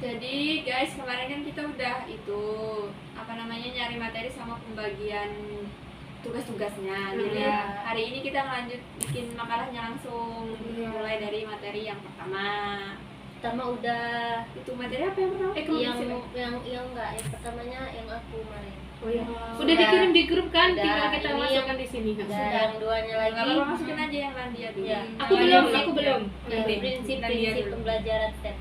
Jadi guys, kemarin kan kita udah nyari materi sama pembagian tugas-tugasnya. Jadi hari ini kita lanjut bikin makalahnya langsung. Mulai dari materi yang pertama udah itu materi apa yang pertama? yang pertamanya yang aku kemarin. Oh iya. Udah dikirim di grup kan? Tinggal kita ini masukkan di sini. Yang duanya lagi. Nggak apa-apa, masukin aja yang Landia dulu. Ya. Aku belum. Prinsip pembelajaran step.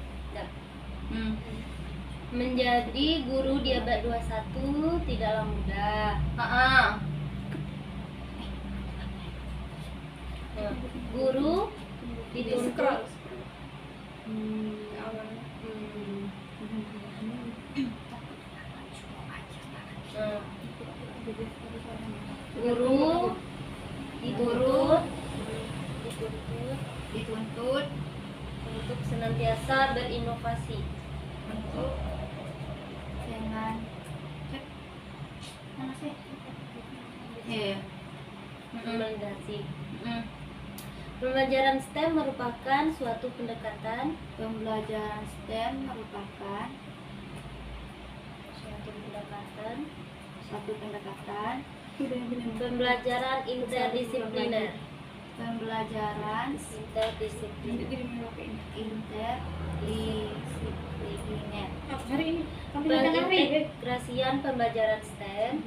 Menjadi guru di abad 21 tidaklah mudah. Guru dituntut dituntut untuk senantiasa berinovasi dengan rekomendasi. Pembelajaran STEM merupakan suatu pendekatan. Pembelajaran interdisipliner. Pengintegrasian pembelajaran STEM.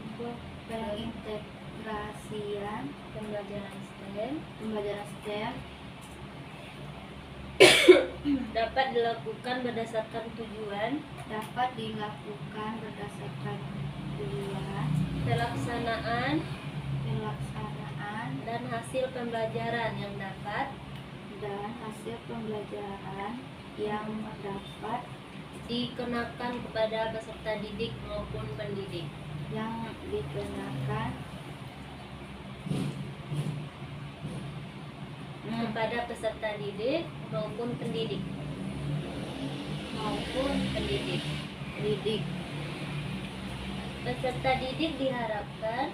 Dapat dilakukan berdasarkan tujuan, pelaksanaan dan hasil pembelajaran yang dapat dikenakan kepada peserta didik maupun pendidik. Kepada peserta didik maupun pendidik. Peserta didik diharapkan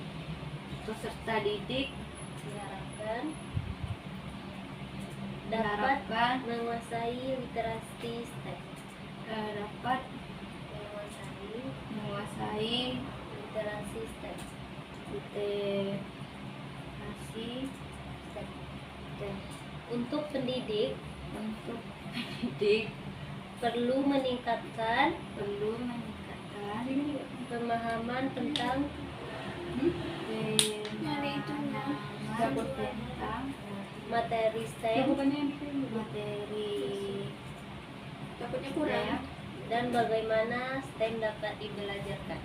dapat menguasai literasi STEM. Untuk pendidik perlu meningkatkan pemahaman tentang materi STEM dan bagaimana STEM dapat dibelajarkan.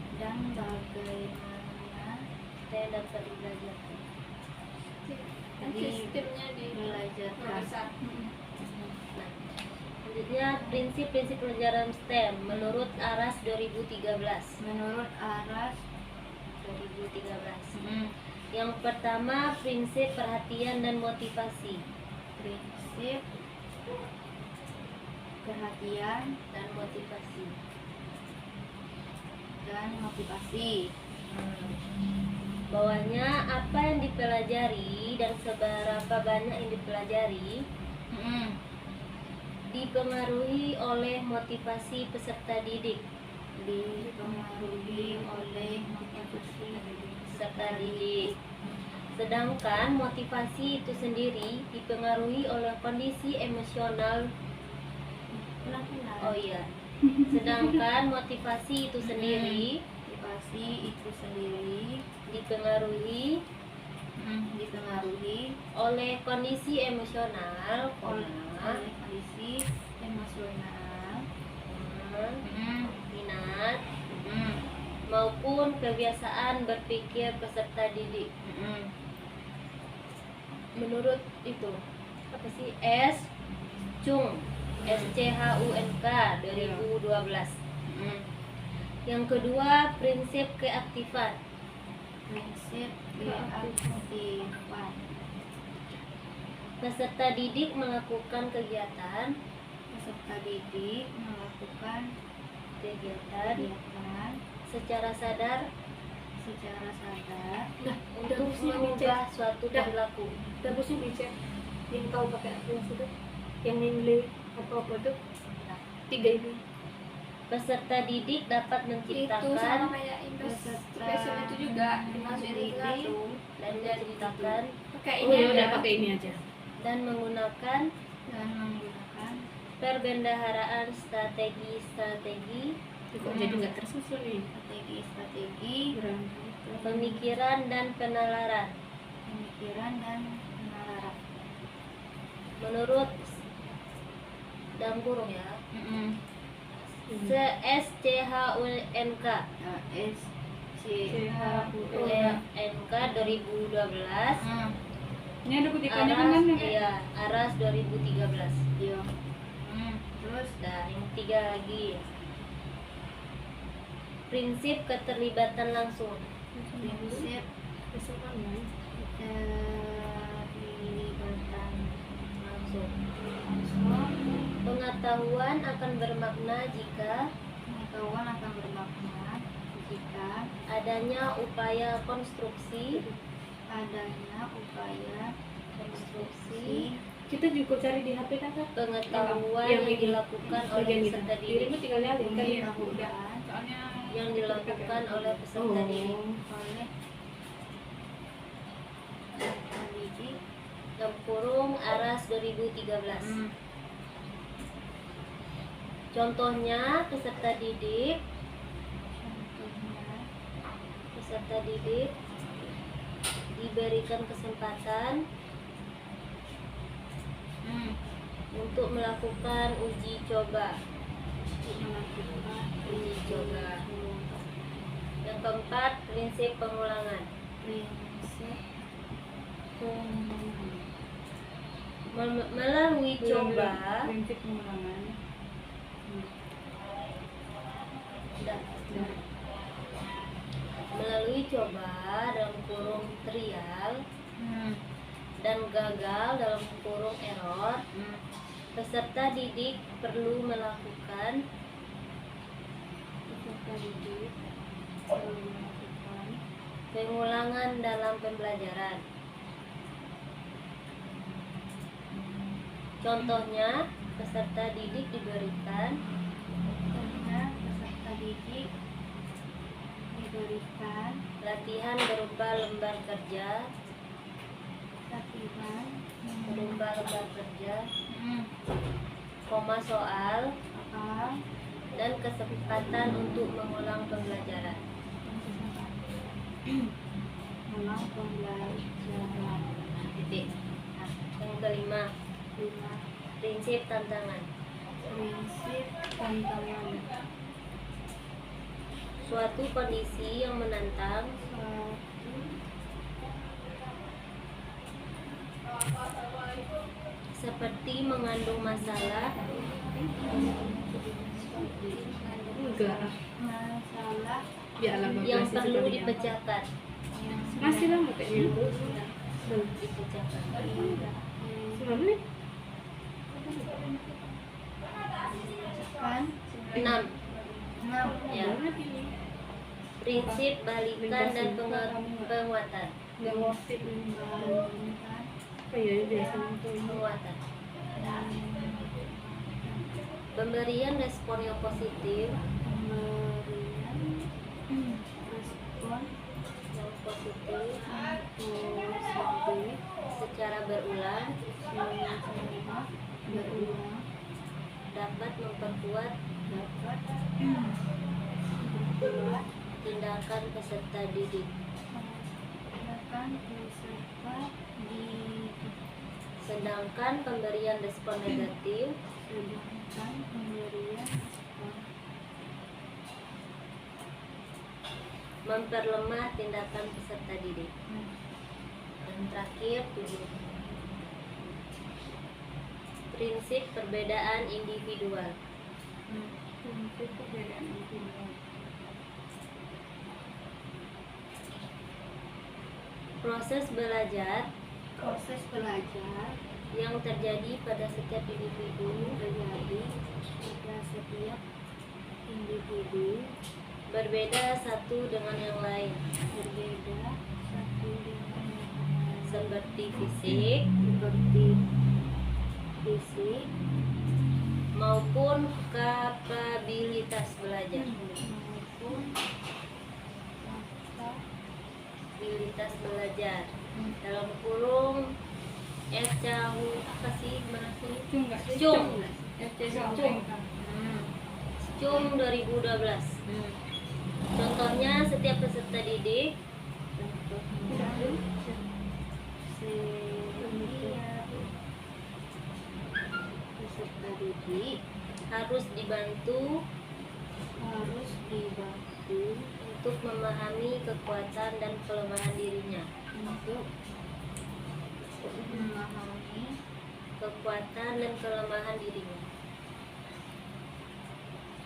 Sistemnya dibelajarkan. Selanjutnya prinsip-prinsip pelajaran STEM menurut ARAS 2013. Yang pertama, prinsip perhatian dan motivasi. Bawahnya apa yang dipelajari dan seberapa banyak yang dipelajari dipengaruhi oleh motivasi peserta didik. Sedangkan motivasi itu sendiri dipengaruhi oleh kondisi emosional. Dipengaruhi oleh kondisi emosional, minat maupun kebiasaan berpikir peserta didik. Menurut itu apa sih? Schunk 2012. Yang kedua, prinsip keaktifan. Prinsip keaktifan. Peserta didik melakukan kegiatan Peserta didik melakukan kegiatan kegiatan secara sadar secara sadar untuk mengubah suatu perilaku. Bagusnya dicek yang tahu pakai aplikasi itu, yang nilai apa tuh 3 ini. Peserta didik dapat itu sama menciptakan kayak investigation itu juga dimasukin ke langsung dan menciptakan pakai Oh ini ya udah aja pakai ini aja. dan menggunakan dan menggunakan perbendaharaan strategi-strategi Kok jadi nggak tersusun nih? strategi Berangkat. pemikiran dan penalaran. pemikiran dan penalaran. Menurut dalam kurung ya, SCHUNK Nah, UNK 2012 Ini ada kutipannya kan Aras, kan? iya, Aras 2013. Iya. Terus Nah, yang ketiga lagi, prinsip keterlibatan langsung. prinsip keterlibatan Langsung. langsung. Pengetahuan akan bermakna jika Pengetahuan akan bermakna jika adanya upaya konstruksi Kita juga cari di HP kan Kak? pengetahuan Yang yang ini. dilakukan oleh Bagian ini. peserta Dirimu didik tinggal nyalin kan? Iya, Aku udah. Soalnya yang dilakukan oleh peserta didik oleh didik. dalam kurung Aras 2013. Contohnya peserta didik diberikan kesempatan untuk melakukan uji coba. Yang keempat, prinsip pengulangan. Prinsip Melalui coba prinsip pengulangan. melalui coba dalam kurung trial dan gagal dalam kurung error, peserta didik perlu melakukan pengulangan dalam pembelajaran. Contohnya, peserta didik diberikan latihan berupa lembar kerja, koma soal, dan kesempatan untuk mengulang pembelajaran. Titik. Nah, yang kelima, prinsip tantangan. Suatu kondisi yang menantang seperti mengandung masalah Enggak. Ya lah yang perlu dipecahkan. Masih lama kayaknya. Dipecahkan. Semana nih? 6. Ya. Prinsip balikan dan penguatan. Nggak worth it. Apa ya biasanya tuh? Penguatan. Pemberian respon yang positif secara berulang dapat memperkuat tindakan peserta didik. Sedangkan pemberian respon negatif memperlemah tindakan peserta didik. Dan terakhir, 7. Prinsip perbedaan individual. Proses belajar Proses belajar yang terjadi pada setiap individu terjadi pada setiap individu berbeda satu dengan yang lain, berbeda satu dengan yang lain, seperti fisik seperti fisik maupun kapabilitas belajar. maupun Kapabilitas belajar. Dalam kurung apa sih gimana sih? Cung. Cung 2012. Contohnya setiap peserta didik peserta didik harus dibantu untuk memahami kekuatan dan kelemahan dirinya. untuk memahami Kekuatan dan kelemahan dirinya.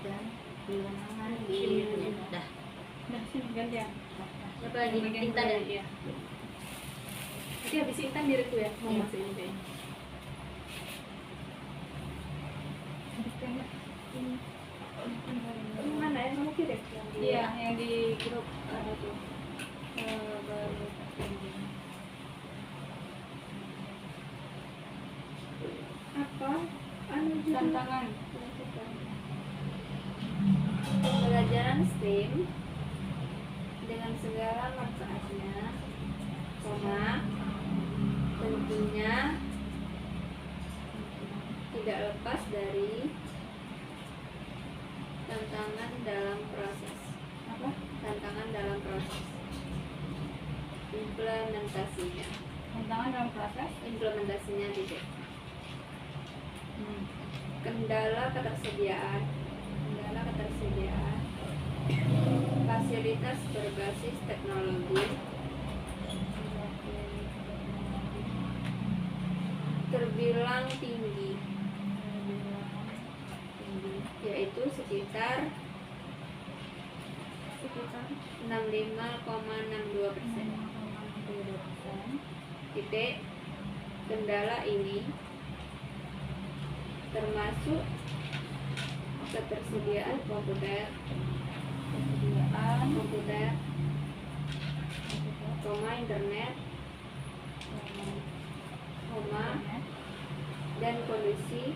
dan kelemahan dirinya. Dah. Nah, sini gantian. Siapa lagi? Intan ya? Iya. Nanti habis Intan diriku ya, mau Iya. masuk ini kayaknya. Mana yang kamu kirim? Iya, yang di grup ada tuh. Apa? Tantangan. Pembelajaran STEM dengan segala manfaatnya, koma, tentunya tidak lepas dari tantangan dalam proses. Apa? Tantangan dalam proses implementasinya. Tantangan dalam proses implementasinya tidak. Kendala ketersediaan fasilitas berbasis teknologi terbilang tinggi, yaitu sekitar 65,62%. Titik. Kendala ini termasuk ketersediaan komputer, koma internet, koma dan kondisi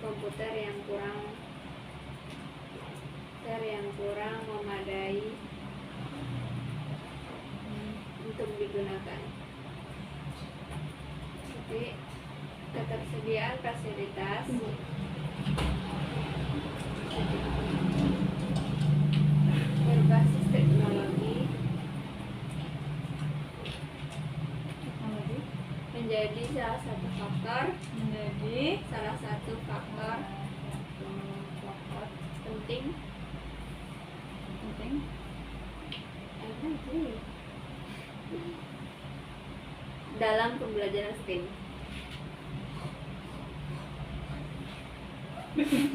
komputer yang kurang memadai untuk digunakan. Jadi ketersediaan fasilitas berbasis teknologi menjadi salah satu faktor penting dalam pembelajaran STEM.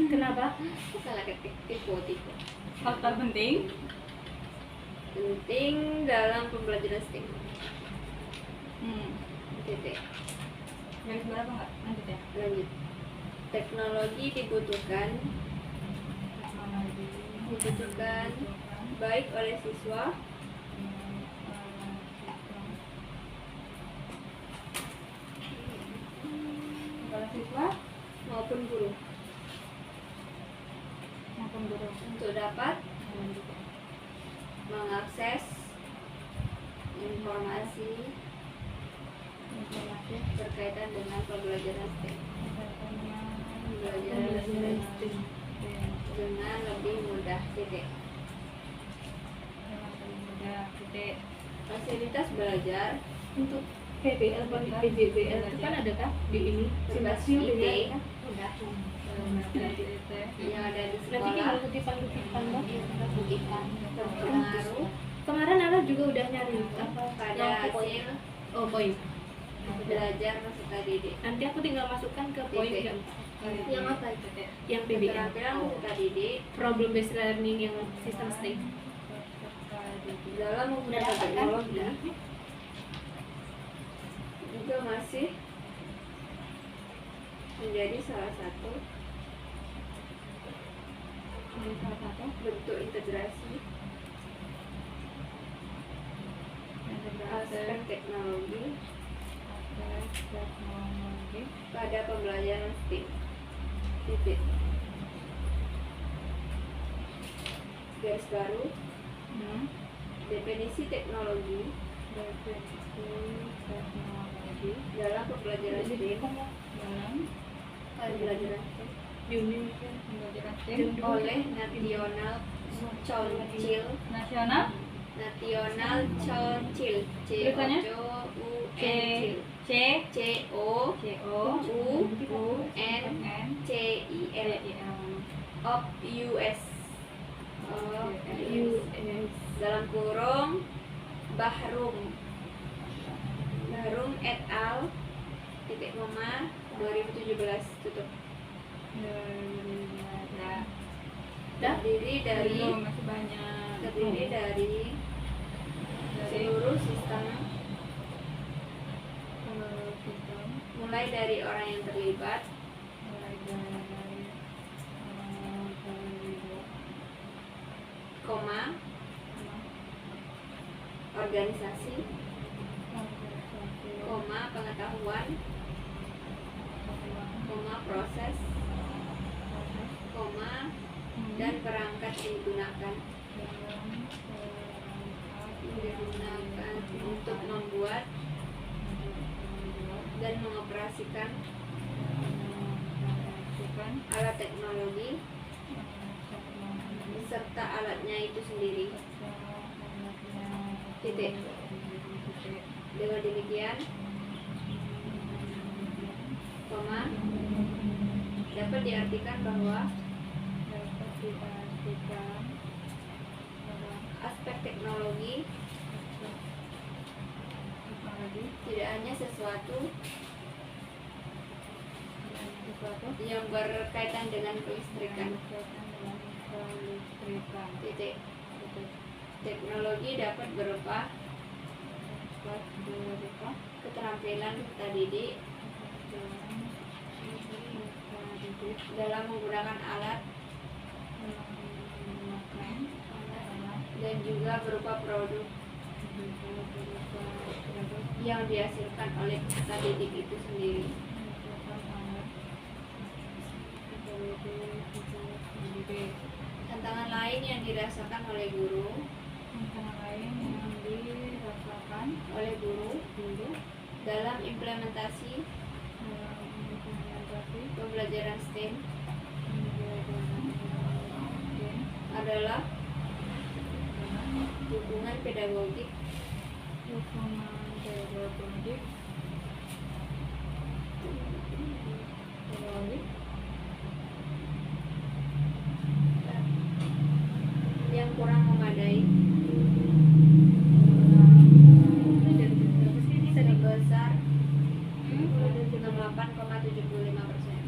Kenapa? Salah ketik, tipe. Faktor penting dalam pembelajaran STEM. Titik. garis berapa nggak lanjut ya? Lanjut. Teknologi dibutuhkan baik oleh siswa maupun guru untuk dapat mengakses informasi berkaitan dengan pembelajaran STEM dengan lebih mudah. Titik. Fasilitas belajar Untuk PBL atau PJBL itu kan ada kan di ini berbasis simulasi IT kan udah yang ada di nanti sekolah tinggal kutipan dong kutipan berpengaruh kemarin Nala juga udah nyari apa pada hasil poin belajar peserta didik. nanti aku tinggal masukkan ke poin Titik. yang Yang apa itu? yang PBL Keterampilan peserta didik problem based learning yang sistem STEM Dalam menggunakan teknologi juga masih menjadi salah satu bentuk integrasi aspek teknologi pada pembelajaran STEM. Titik. Garis baru. Definisi teknologi dalam pembelajaran STEM oleh National Council Nasional Council Tulisannya? COUNCIL of US dalam kurung Bahrum et al. Titik koma 2017 tutup. Terdiri dari masih banyak. terdiri dari seluruh sistem mulai dari orang yang terlibat, koma, organisasi, koma, pengetahuan, koma, proses, koma, dan perangkat digunakan untuk membuat dan mengoperasikan alat teknologi serta alatnya itu sendiri. Titik. Dengan demikian, koma, dapat diartikan bahwa aspek teknologi tidak hanya sesuatu yang berkaitan dengan kelistrikan. Titik. Teknologi dapat berupa keterampilan peserta didik dalam menggunakan alat dan juga berupa produk yang dihasilkan oleh peserta didik itu sendiri. Tantangan lain yang dirasakan oleh guru dalam implementasi pembelajaran STEM adalah dukungan pedagogik yang kurang memadai sebesar 68,75%.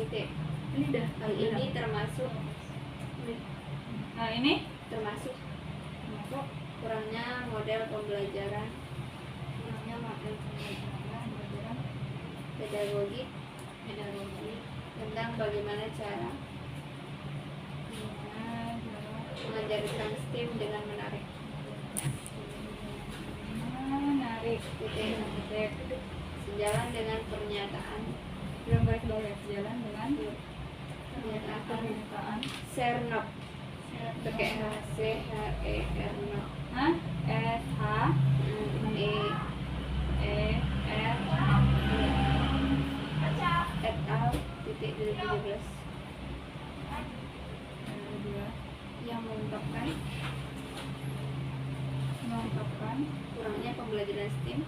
Titik. Hal ini termasuk kurangnya model pembelajaran pedagogik tentang bagaimana cara mengajarkan STEM dengan menarik. Titik. Sejalan dengan pernyataan Sernop pakai et al. Titik 2017 yang mengungkapkan kurangnya pembelajaran STEM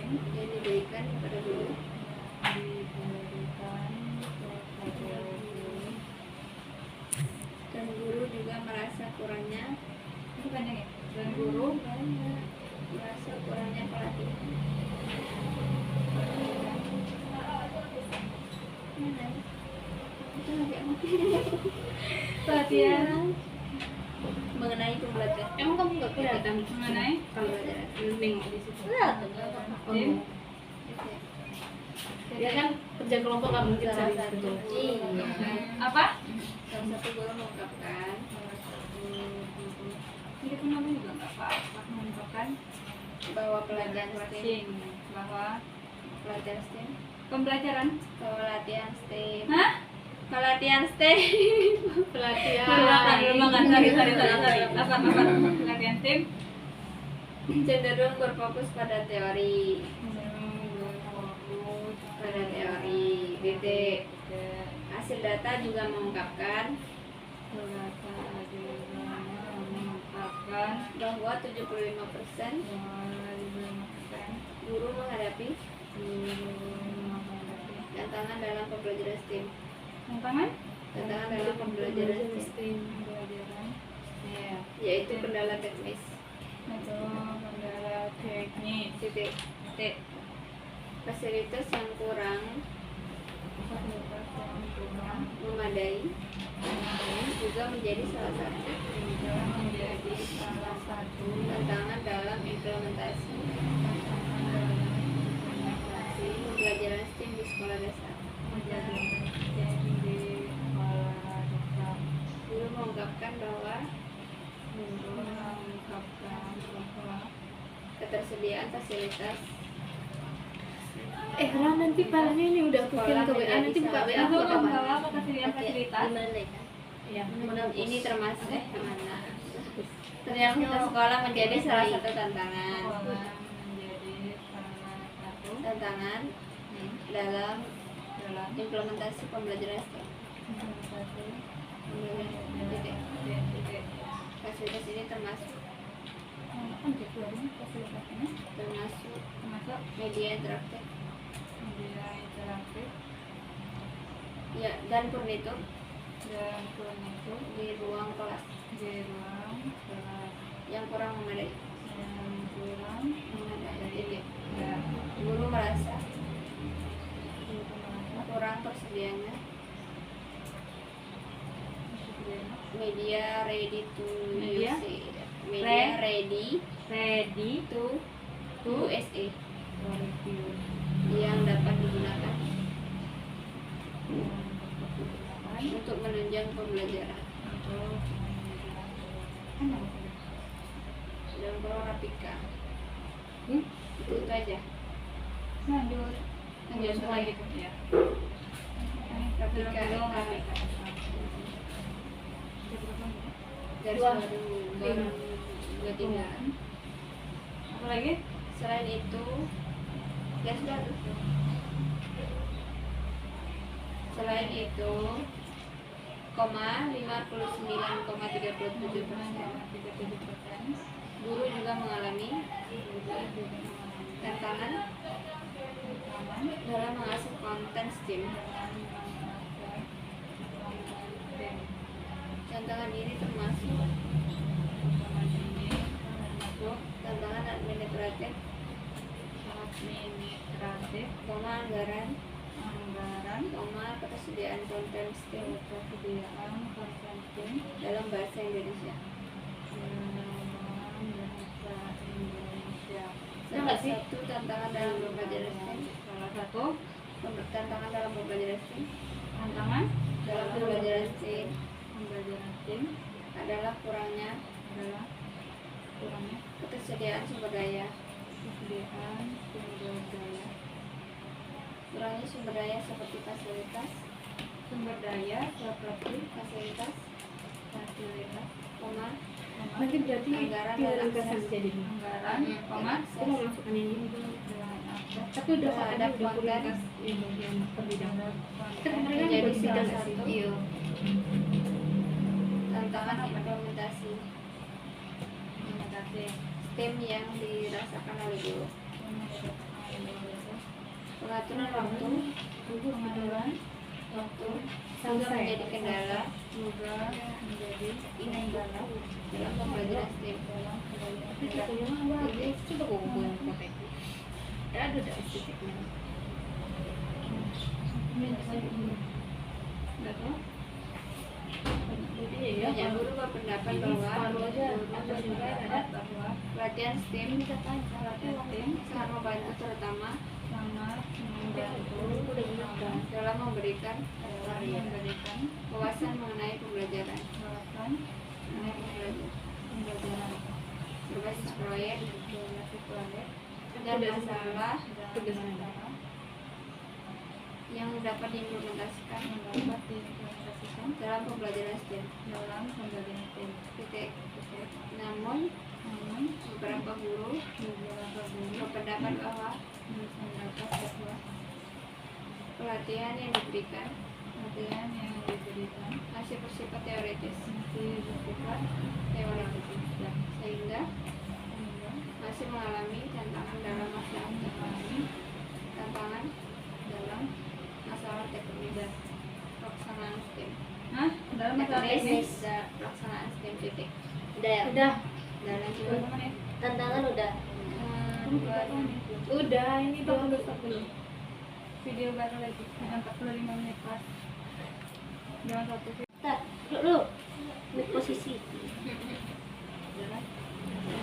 yang diberikan kepada guru dan guru juga merasa kurangnya merasa kurangnya pelatihan. Pelatihan mengenai pembelajaran. Emang kamu nggak kelihatan mengenai kalau ada nengok di situ? tim Ya kan kerja kelompok kamu mungkin Salah saling satu. betul. Iya. apa? Salah satu guru mengungkapkan Ini kenapa juga nggak apa-apa mengungkapkan bahwa pelajaran STEM, bahwa pelajaran STEM, pembelajaran. pelatihan STEM, Hah? pelatihan STEM, Pelatihan. Belum makan. Sorry. Apa? Pelatihan tim. cenderung berfokus pada teori, titik. Hasil data juga mengungkapkan bahwa 75% guru menghadapi tantangan dalam pembelajaran STEM. Tantangan? Tantangan dalam pembelajaran STEM, Pembelajaran. Ya. yaitu kendala teknis, Itu kendala teknis. titik. Fasilitas yang kurang Fasilitas yang kurang memadai juga menjadi salah satu juga menjadi salah satu tantangan dalam implementasi pembelajaran STEM di sekolah dasar. Guru mengungkapkan bahwa ketersediaan fasilitas Lah nanti palanya ini udah aku kirim ke WA, nanti buka WA aku apa? bahwa ketersediaan fasilitas Gimana ya? Ya. ini termasuk ternyata sekolah menjadi salah satu tantangan menjadi salah satu dalam dalam implementasi pembelajaran STEM. implementasi titik. Fasilitas ini termasuk termasuk media interaktif media interaktif ya, dan furnitur dan furnitur di ruang kelas di ruang kelas yang kurang memadai. yang kurang Titik. ya Guru merasa kurang tersedianya media ready to Media? use, media ready ready to USA review yang dapat digunakan untuk menunjang pembelajaran dan Rapika. Itu aja. lanjut Lanjut lagi. ya Rapika. Garis Dua. baru 23. apa lagi? Selain itu, garis baru. Selain itu, 59,37%. Guru juga mengalami tantangan dalam mengasuh konten STEM. Tantangan ini termasuk tantangan administratif, anggaran, ketersediaan konten STEM dalam bahasa Indonesia. Salah satu tantangan dalam pembelajaran STEM, tantangan dalam pembelajaran STEM adalah kurangnya ketersediaan sumber daya. Kurangnya sumber daya seperti fasilitas, koma, Nanti berarti anggaran dan prioritasan akses. jadinya. Aku mau masukkan ini. Tapi udah Terhadap udah konten. prioritas ini yang perbidang. Kita kemarin kan Menjadi udah bidang salah nggak sih? satu. Iya. Tantangan implementasi STEM yang dirasakan oleh guru. Pengaturan waktu juga menjadi kendala dalam pembelajaran STEM. Tapi kitanya mah wah, coba kumpulin kotek. Ya ada estetiknya. banyak guru berpendapat Ini bahwa separuh aja. bahwa pelatihan STEM pelatihan STEM sangat membantu terutama sangat membantu dalam memberikan memberikan wawasan mengenai pembelajaran wawasan pembelajaran berbasis proyek berbasis proyek dan masalah dan masalah yang dapat diimplementasikan yang dapat diimplementasikan dalam pembelajaran STEM. dalam pembelajaran STEM. Titik. Namun Namun beberapa guru beberapa guru berpendapat bahwa berpendapat bahwa pelatihan yang diberikan pelatihan yang diberikan masih bersifat teoritis masih bersifat teoritis dan sehingga sehingga masih mengalami tantangan dalam masalah tantangan dalam masalah teknis dan pelaksanaan STEM. dalam masalah Teknis teknis dan pelaksanaan STEM titik. Udah ya? Udah. Dalam teman-teman ya. Tantangan udah. Udah, ini belum. Video baru lagi dengan 45 menit pas jangan satu video. Tar, lu. Ini posisi.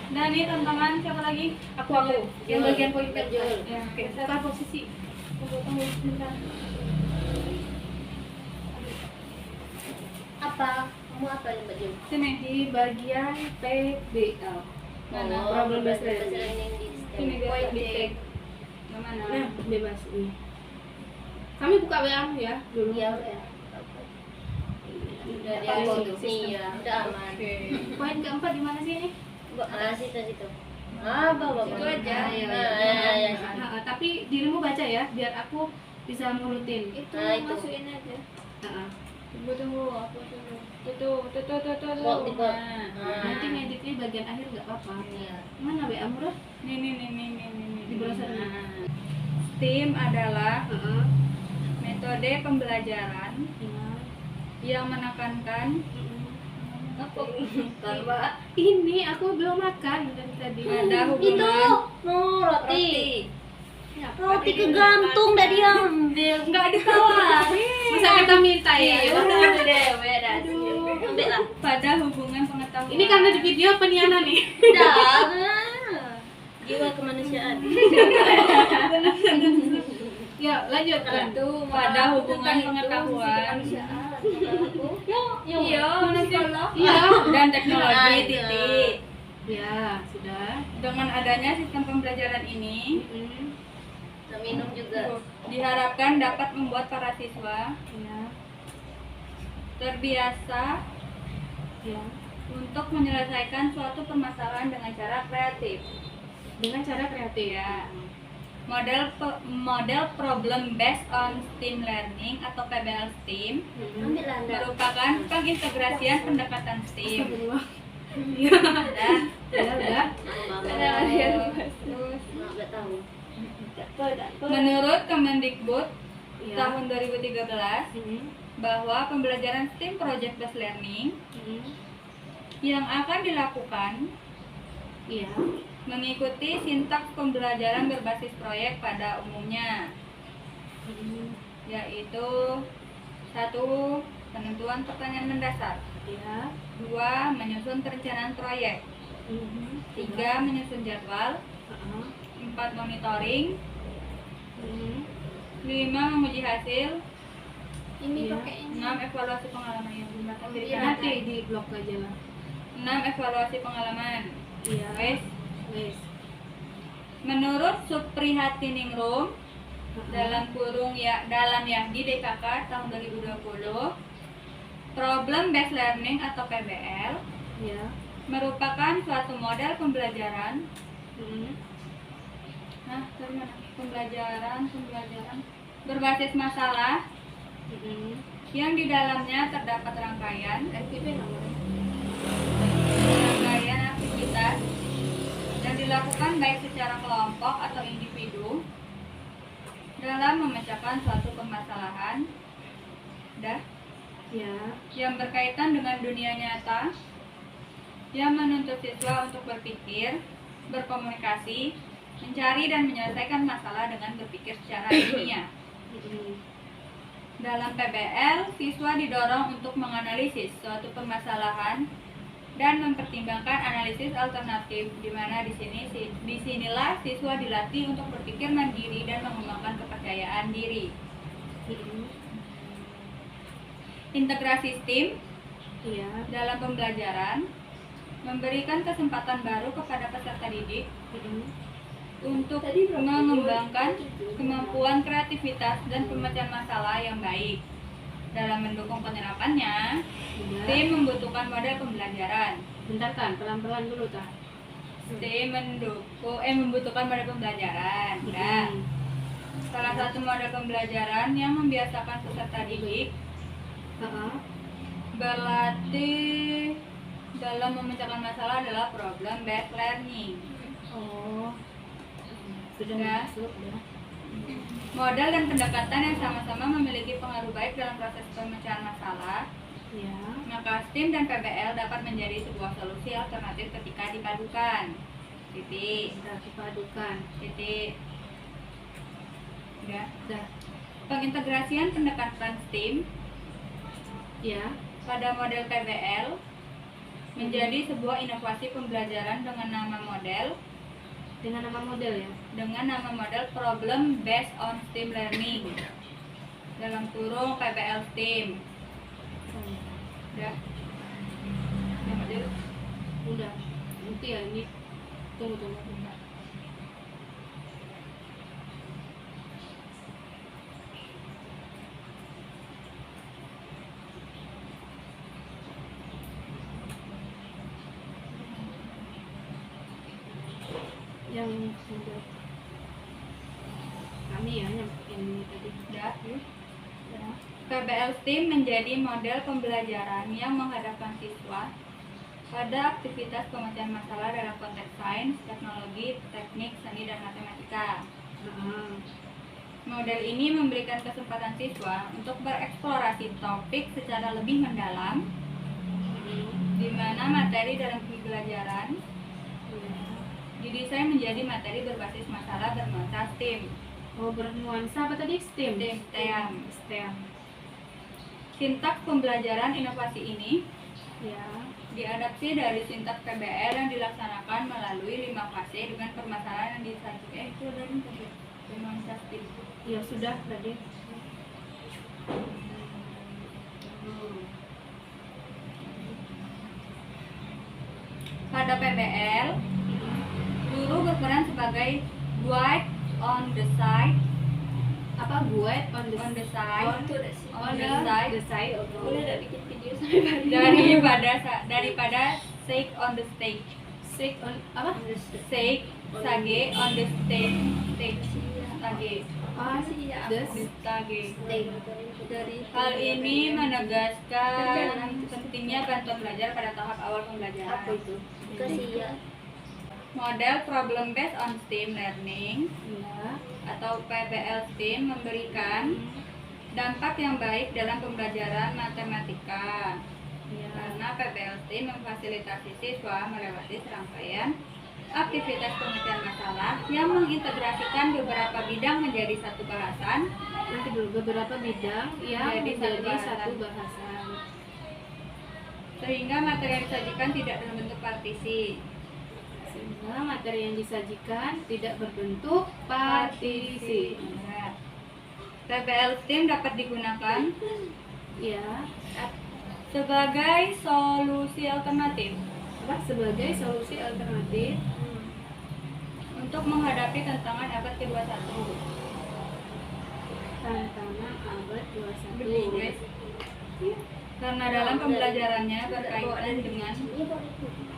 Nah ini tantangan siapa lagi? Aku. Yang bagian poin Jul. Ya, Oke, sekarang posisi. tunggu sebentar. Apa? Kamu apa yang Mbak Jul? Sini Di bagian PBL. mana? problem based bahasa learning. learning di Sini STEM. biar di tag. Yang mana? Nah, bebas ini. Kami buka WA ya dulu. Iya udah. Udah Apa di itu? situ. Iya, udah aman. Oke. Poin keempat di mana sih ini? Situ. Bawa. Itu aja. Ya. Nah, tapi dirimu baca ya, biar aku bisa ngurutin. itu Nah, itu. masukin aja. Nah, Tunggu aku dulu. Tuh. Buat di bawah. Nah. nanti ngeditnya bagian akhir nggak apa-apa. Iya. Mana WA murah? Nih. Di browser. Nah. STEAM adalah Heeh. metode pembelajaran Ya. yang menekankan Apa? Mbak. Ini aku belum makan dari tadi. pada Itu. hubungan Roti. Ya, Roti kegantung dah diambil. nggak ditawarin. Masa kita minta ya? Iya, udah beda. Ambil lah. Pada hubungan pengetahuan. Ini karena di video apa nih Ana nih? Jangan. Jiwa kemanusiaan. Ya, lanjutkan. Itu pada hubungan pengetahuan Iya, psikolog. Iya. dan teknologi Nah, titik. Ya, sudah. Dengan adanya sistem pembelajaran ini Kita minum juga. diharapkan dapat membuat para siswa Ya. terbiasa Ya. untuk menyelesaikan suatu permasalahan dengan cara kreatif. Dengan cara kreatif. Ya. Model problem based on STEAM learning atau PBL STEAM Ambil lah Anda. merupakan pengintegrasian pendekatan STEAM. Astagfirullah. Udah. Ya, udah. Terus Nggak tahu. menurut Kemendikbud Ya. tahun 2013 bahwa pembelajaran STEAM project based learning yang akan dilakukan Iya. mengikuti sintaks pembelajaran berbasis proyek pada umumnya, yaitu 1. Penentuan pertanyaan mendasar, Ya. 2. Menyusun perencanaan proyek, 3. Menyusun jadwal, 4. Monitoring, 5. Menguji hasil, Ini Iya. pakai ini. 6. Evaluasi pengalaman yang belum datang dari Iya, Nanti di blog aja lah. 6. Evaluasi pengalaman. Iya. Wes. Wes. Menurut Suprihatiningrum dalam Yahdi DKK tahun 2020, problem based learning atau PBL Ya. merupakan suatu model pembelajaran. Dari mana? Pembelajaran berbasis masalah yang di dalamnya terdapat rangkaian aktivitas yang dilakukan baik secara kelompok atau individu dalam memecahkan suatu permasalahan Ya. yang berkaitan dengan dunia nyata, yang menuntut siswa untuk berpikir, berkomunikasi, mencari dan menyelesaikan masalah dengan berpikir secara ilmiah. Dalam PBL, siswa didorong untuk menganalisis suatu permasalahan dan mempertimbangkan analisis alternatif, di mana disinilah siswa dilatih untuk berpikir mandiri dan mengembangkan kepercayaan diri. Integrasi STEAM Iya. dalam pembelajaran memberikan kesempatan baru kepada peserta didik untuk mengembangkan kemampuan kreativitas dan pemecahan masalah yang baik. Dalam mendukung penerapannya, Iya. STEAM membutuhkan model pembelajaran. Bentar kan, pelan-pelan dulu tak. STEAM membutuhkan model pembelajaran. Nah, salah satu model pembelajaran yang membiasakan peserta didik berlatih dalam memecahkan masalah adalah problem based learning. Oh. Sudah Ya. masuk ya. Model dan pendekatan yang sama-sama memiliki pengaruh baik dalam proses pemecahan masalah, Ya. maka STEAM dan PBL dapat menjadi sebuah solusi alternatif ketika dipadukan. Titik. Sudah dipadukan. Titik. Udah. Sudah. Pengintegrasian pendekatan STEAM Ya. pada model PBL menjadi sebuah inovasi pembelajaran dengan nama model Problem Based on STEAM Learning, dalam kurung PBL STEAM. Udah. Yang model. Udah. Nanti ya ini. Tunggu. Yang sudah kami ya yang ini tadi. Udah. PBL STEAM menjadi model pembelajaran yang menghadapkan siswa pada aktivitas pemecahan masalah dalam konteks sains, teknologi, teknik, seni, dan matematika. Model ini memberikan kesempatan siswa untuk bereksplorasi topik secara lebih mendalam, di mana materi dalam pembelajaran didesain menjadi materi berbasis masalah bernuansa STEAM. Oh, bernuansa apa tadi? STEM. STEM. Sintaks pembelajaran inovasi ini Ya. diadaptasi dari sintaks PBL yang dilaksanakan melalui 5 fase dengan permasalahan yang disajikan. Itu dari bernuansa STEAM. Ya sudah tadi. Pada PBL, guru berperan sebagai guide on the side, Guide on the on the side, Itu udah sih. on the side, the side of Boleh udah bikin video sampai pagi. daripada sake on the stage, sake on apa? sage sage on the stage, stage Makasih ya. stage. Dari Hal ini menegaskan pentingnya bantuan belajar pada tahap awal pembelajaran. Apa itu? Kasih ya. Model Problem Based on STEAM Learning Ya. atau PBL STEAM memberikan dampak yang baik dalam pembelajaran matematika. Ya. Karena PBL STEAM memfasilitasi siswa melewati serangkaian aktivitas pemecahan masalah yang mengintegrasikan beberapa bidang menjadi satu bahasan. Nanti dulu beberapa bidang yang Jadi menjadi satu satu bahasan. Sehingga materi yang disajikan tidak dalam bentuk partisi. Sehingga materi yang disajikan tidak berbentuk partisi. Nah, PBL STEAM dapat digunakan Ya. sebagai solusi alternatif Sebagai solusi alternatif untuk menghadapi tantangan abad ke-21. tantangan abad 21. Karena dalam pembelajarannya berkaitan dengan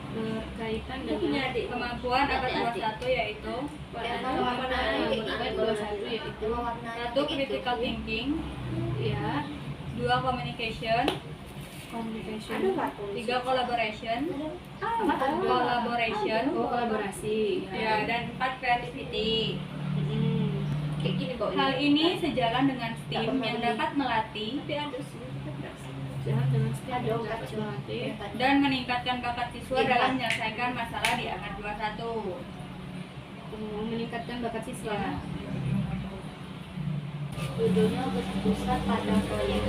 Berkaitan Punya dengan adik. kemampuan abad 21, yaitu kemampuan abad 21 yaitu satu critical thinking, ya, 2 communication, communication, 3 collaboration, kolaborasi, ya, dan 4 creativity. Kayak gini kok. Hal ini sejalan dengan STEAM yang dapat melatih Tapi ada sih. Jangan dengan setiap Ada yang obat berlatih. dan meningkatkan bakat siswa dalam menyelesaikan masalah di abad 21. Meningkatkan bakat siswa. Ya. Judulnya berpusat pada proyek.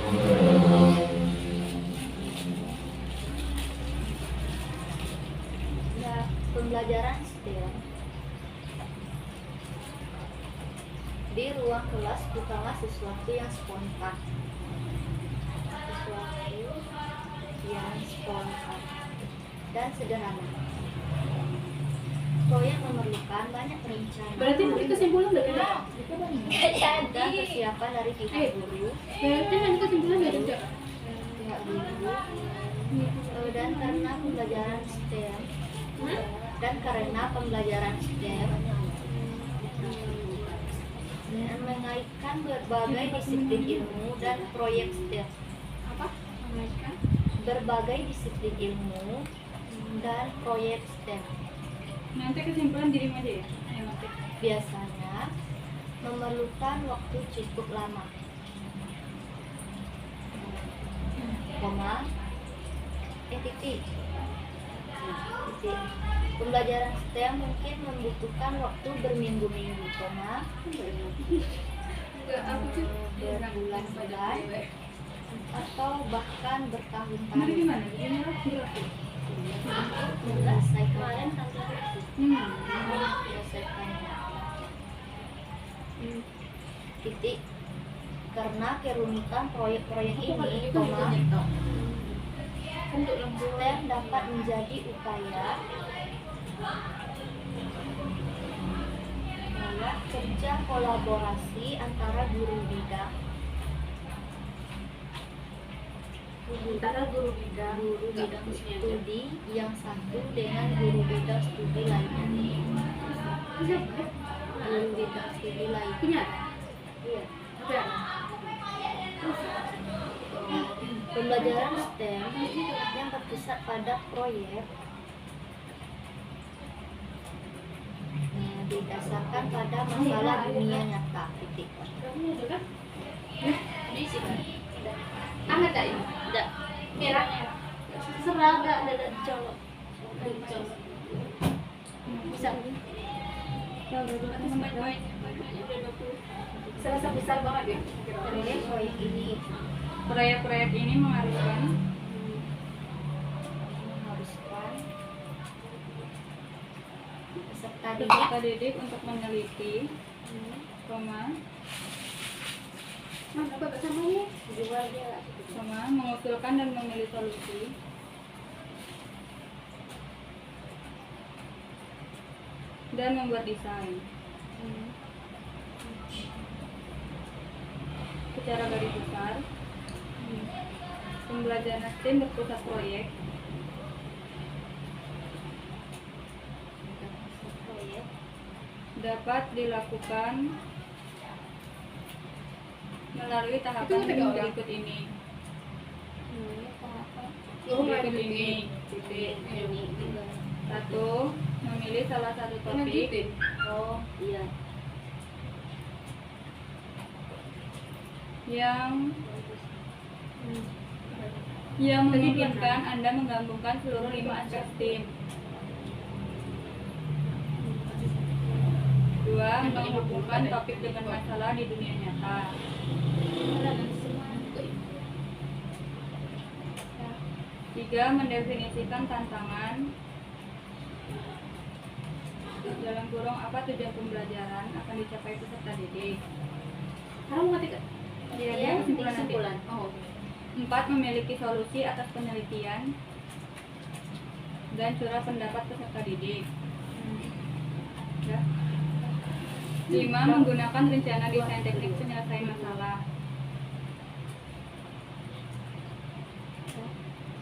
Nah, pembelajaran STEM di ruang kelas bukanlah sesuatu yang spontan. Dan sederhana. Proyek memerlukan banyak perencanaan. Berarti nanti kesimpulan dari Dan persiapan dari pihak guru, berarti nanti kesimpulan dari pihak guru, dan karena pembelajaran STEM, dan mengaitkan berbagai disiplin ilmu dan proyek STEM. Mengaitkan Berbagai disiplin ilmu dan proyek STEM Nanti kesimpulan diri aja ya. Ayo nanti. biasanya memerlukan waktu cukup lama. Titik. Pembelajaran STEM mungkin membutuhkan waktu berminggu-minggu, enggak aku tuh berbulan-bulan, atau bahkan Mari bertahun-tahun gimana? Gimana? menyelesaikan titik. Karena kerumitan proyek-proyek ini, STEM dapat menjadi upaya kerja kolaborasi antara guru bidang studi yang satu dengan guru bidang studi lainnya. punya Iya. ada Pembelajaran STEM yang berpusat pada proyek didasarkan pada masalah dunia nyata. Titik. kamu ada kan di sini. anget tak ini Tidak. merah serah ada colok bisa serasa besar banget ya Proyek Proyek-proyek ini mengharuskan peserta peserta didik untuk meneliti, mana bapak sama ini mengusulkan dan memilih solusi, dan membuat desain. Secara garis besar, pembelajaran STEM berpusat proyek dapat dilakukan melalui tahapan berikut ini. Berikut ini. Titik. 1. Memilih salah satu topik iya. yang memungkinkan Anda menggabungkan seluruh 5 aspek STEM. 2. Menghubungkan topik dengan masalah di dunia nyata. 3. Mendefinisikan tantangan dalam kurung apa tujuan pembelajaran akan dicapai peserta didik. kamu ngerti kan Dia Iya, kesimpulan nanti. kesimpulan. oh 4. Memiliki solusi atas penelitian dan curah pendapat peserta didik. Ya. 5. Menggunakan rencana desain teknik penyelesaian masalah.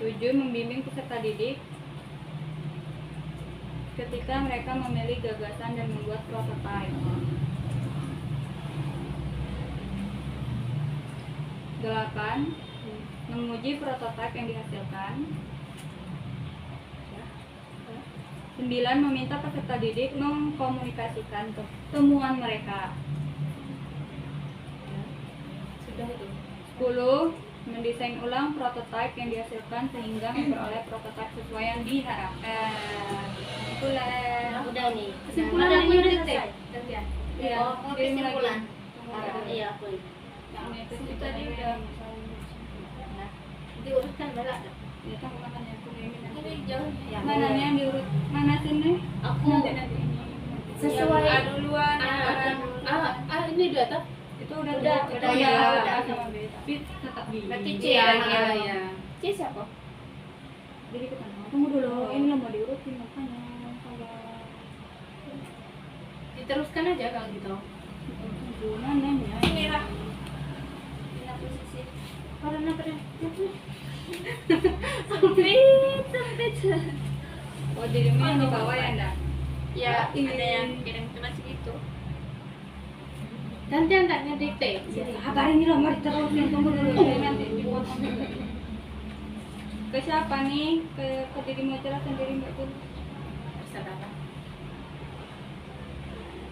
7. Membimbing peserta didik ketika mereka memilih gagasan dan membuat prototipe. 8. Menguji prototipe yang dihasilkan. 9. Meminta peserta didik mengkomunikasikan temuan mereka. sudah itu 10. Mendesain ulang prototipe yang dihasilkan sehingga memperoleh prototipe sesuai yang diharapkan. Kesimpulan. Udah nih. kesimpulan Nah, aku udah selesai gantian Iya, Oh, kirim lagi. kesimpulan. Iya, aku. Ini itu Itu tadi udah. Nah, diurutkan bala. Ya kan makanya aku ini nanti. Ini jauh. Ya, Mana nih yang diurut? Mana sini? Aku Nanti ini. sesuai Yang A duluan, yang Ini udah tak? Itu udah Udah, tuh, udah, ya, ya. udah sama B, tapi tetap B. Berarti C Iya, lagi ya. iya. C siapa? Jadi kita tunggu dulu. Ini lo mau diurutin makanya kalau Diteruskan aja kalau gitu. mana ya? Ini lah. Ini posisi. Karena Sempit. Oh dirimu yang di bawah ya ndak? Ya, ada yang kirim cuma segitu. nanti anaknya dikte. Sabar ini lo mau diterusin, tunggu dulu ini nanti dipotong dulu. Ke siapa nih? Ke dirimu aja sendiri mbak Pun.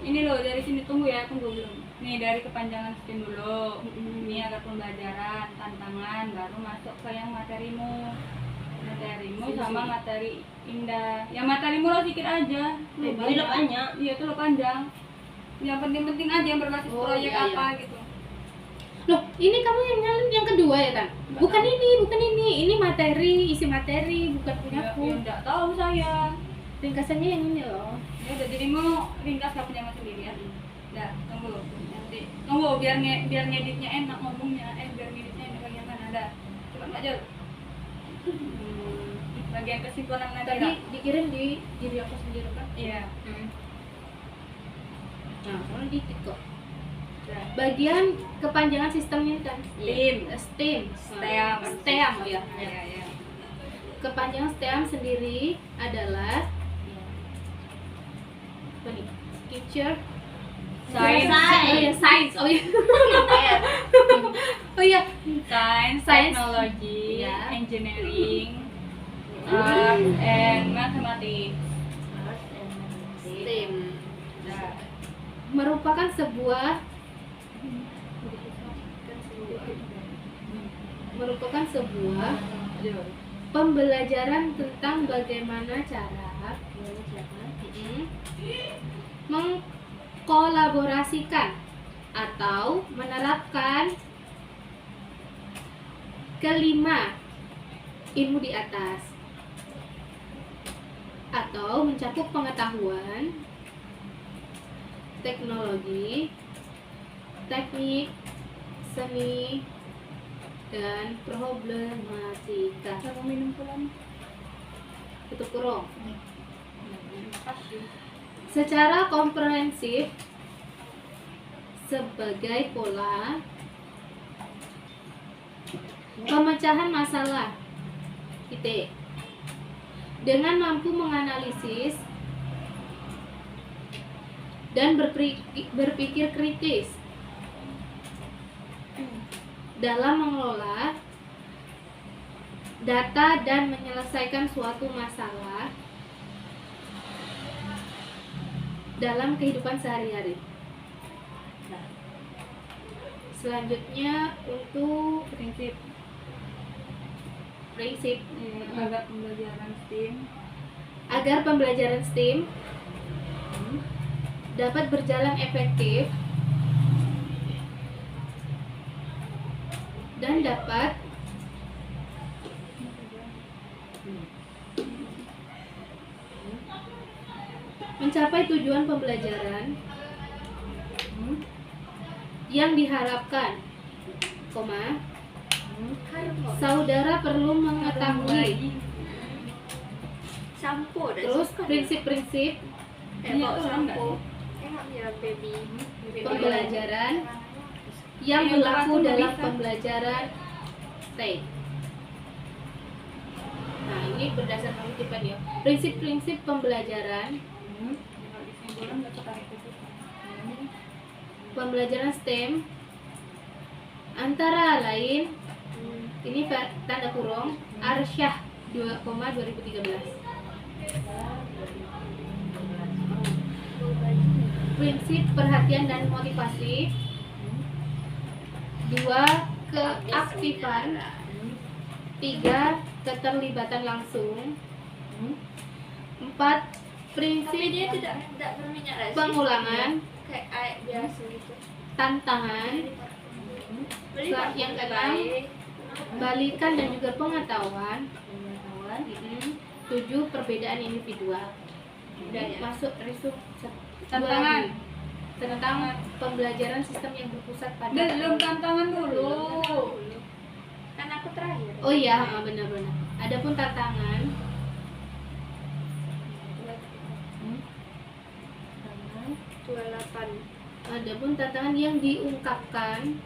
Ini loh dari sini tunggu ya, tunggu belum. Nih dari kepanjangan sistem dulu. Ini ada pembelajaran, tantangan, baru masuk ke yang materimu. Materimu sama materi indah. Yang materimu lo sedikit aja. Ini lo banyak. Iya itu lo panjang. Yang penting-penting aja yang berbasis Oh, proyek iya, apa gitu. Loh, ini kamu yang nyalin yang kedua ya kan? Bukan ini. Ini materi, isi materi, bukan punya Ya, aku. ya enggak tahu saya. Ringkasannya yang ini loh. Ya udah dirimu ringkas gak punya mas sendiri ya. Udah, tunggu nanti. Tunggu biar ngeditnya enak ngomongnya. Biar ngeditnya enak bagian mana ada. Coba aja. Bagian kesimpulan nanti Tadi lah. dikirim di diri aku sendiri kan? Iya. Nah, soalnya dikit kok. Udah. Bagian kepanjangan sistemnya kan? STEAM. STEAM. STEAM. Oh ya. Iya, iya. Kepanjangan STEAM sendiri adalah apa nih? Teacher. Science. Oh ya, science. Oh ya. Oh ya. Science, Science. technology, Iya. engineering, art, and mathematics. STEAM Nah, merupakan sebuah pembelajaran tentang bagaimana cara mengkolaborasikan atau menerapkan kelima ilmu di atas atau mencakup pengetahuan, teknologi, teknik, seni, dan problematika. kamu minum pulang. Itu kurang. Secara komprehensif sebagai pola pemecahan masalah titik dengan mampu menganalisis dan berpikir kritis dalam mengelola data dan menyelesaikan suatu masalah dalam kehidupan sehari-hari. Selanjutnya untuk Prinsip prinsip agar pembelajaran STEAM agar pembelajaran STEAM dapat berjalan efektif dan dapat mencapai tujuan pembelajaran yang diharapkan, koma, saudara perlu mengetahui Sampo dan terus prinsip-prinsip bawa Iya, sampo. Enak ya baby. pembelajaran yang Iya, berlaku aku dalam bisa. pembelajaran T. Nah, ini berdasarkan Wikipedia. Prinsip-prinsip pembelajaran kalau disimpulan nggak tertarik itu. pembelajaran STEM antara lain ini tanda kurung Arsyah 2,2013. Prinsip perhatian dan motivasi. 2. Keaktifan. 3. Keterlibatan langsung. 4. Tapi Prinsip dia tidak berminyak rasa. pengulangan, Kayak air biasa gitu. tantangan, Yang keenam, balikan dan juga pengetahuan. Pengetahuan. 7, perbedaan individual. Udah ya. Masuk risuk Tantangan. tentang pembelajaran sistem yang berpusat pada Belum tantangan dulu. Kan aku terakhir. Oh iya, benar-benar. Adapun tantangan 28. Adapun tantangan yang diungkapkan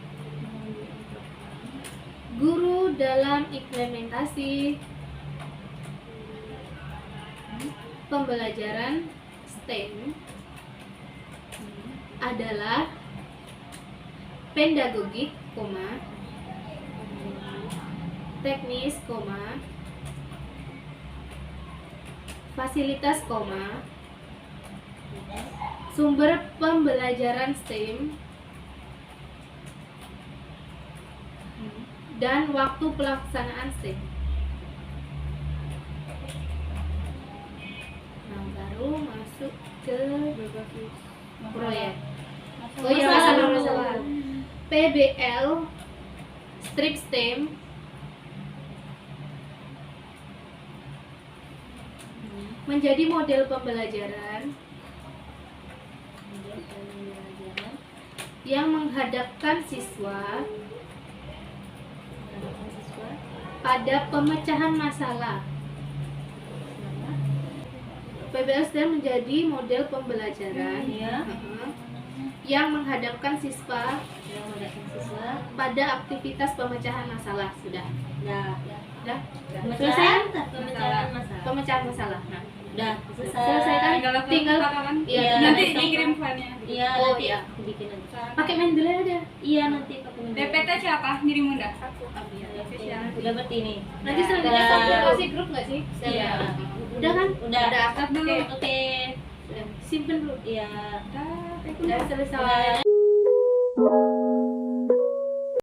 guru dalam implementasi pembelajaran STEM adalah pedagogik, teknis, fasilitas, sumber pembelajaran STEM, dan waktu pelaksanaan STEM. Nah, baru masuk ke proyek. Oh iya, masalah. PBL strip STEM menjadi model pembelajaran yang menghadapkan siswa pada pemecahan masalah. PBL STEM menjadi model pembelajaran yang menghadapkan siswa pada aktivitas pemecahan masalah. Sudah? Sudah? Selesai? Pemecahan masalah. Nah, Udah selesai kan? Tinggal Iya, nanti dikirim filenya. Iya, Oh, nanti iya. bikin aja. pakai Mendeley ada. Iya, nanti pakai DPT siapa? Ngirim udah. Udah berarti nih. Nanti selanjutnya Udah. konfirmasi grup nggak sih? Iya. Udah kan? Udah. Udah. Start dulu. Oke. Simpen dulu. Iya. Udah selesai.